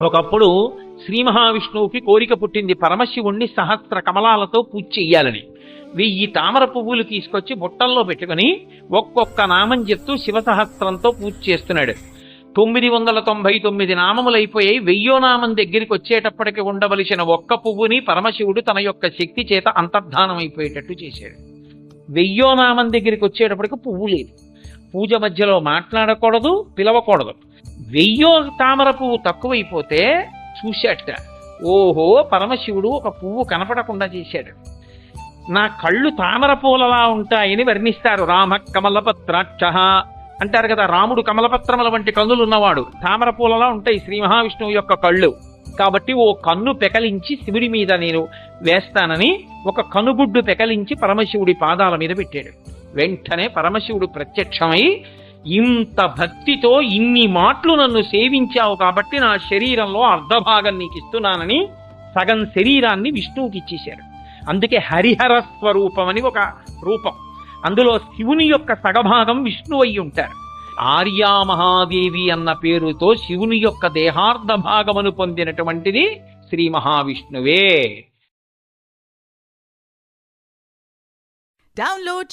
ఒకప్పుడు శ్రీ మహావిష్ణువుకి కోరిక పుట్టింది పరమశివుణ్ణి సహస్ర కమలాలతో పూజ చెయ్యాలని. 1000 తామర పువ్వులు తీసుకొచ్చి బుట్టల్లో పెట్టుకుని ఒక్కొక్క నామం చెప్తూ శివ సహస్రంతో పూజ చేస్తున్నాడు. 999 నామములు అయిపోయాయి. 1000వ నామం దగ్గరికి వచ్చేటప్పటికి ఉండవలసిన ఒక్క పువ్వుని పరమశివుడు తన యొక్క శక్తి చేత అంతర్ధానం అయిపోయేటట్టు చేశాడు. 1000వ నామం దగ్గరికి వచ్చేటప్పటికి పువ్వు లేదు. పూజ మధ్యలో మాట్లాడకూడదు, పిలవకూడదు. 1000వ తామర పువ్వు తక్కువైపోతే చూశాట. ఓహో, పరమశివుడు ఒక పువ్వు కనపడకుండా చేశాడు. నా కళ్ళు తామర పూలలా ఉంటాయని వర్ణిస్తారు. రామ కమలపత్రాక్ష అంటారు కదా. రాముడు కమలపత్రముల వంటి కన్నులు ఉన్నవాడు. తామర పూలలా ఉంటాయి శ్రీ మహావిష్ణువు యొక్క కళ్ళు. కాబట్టి ఓ కన్ను పెకలించి శివుడి మీద నేను వేస్తానని ఒక కనుగుడ్డు పెకలించి పరమశివుడి పాదాల మీద పెట్టాడు. వెంటనే పరమశివుడు ప్రత్యక్షమై, ఇంత భక్తితో ఇన్ని మాటలు నన్ను సేవించావు కాబట్టి నా శరీరంలో అర్ధభాగం నీకు ఇస్తున్నానని సగం శరీరాన్ని విష్ణువుకి ఇచ్చేశారు. అందుకే హరిహర స్వరూపం అని ఒక రూపం. అందులో శివుని యొక్క సగభాగం విష్ణువు అయి ఉంటారు. ఆర్యామహాదేవి అన్న పేరుతో శివుని యొక్క దేహార్ధ భాగమును పొందినటువంటిది శ్రీ మహావిష్ణువే. Download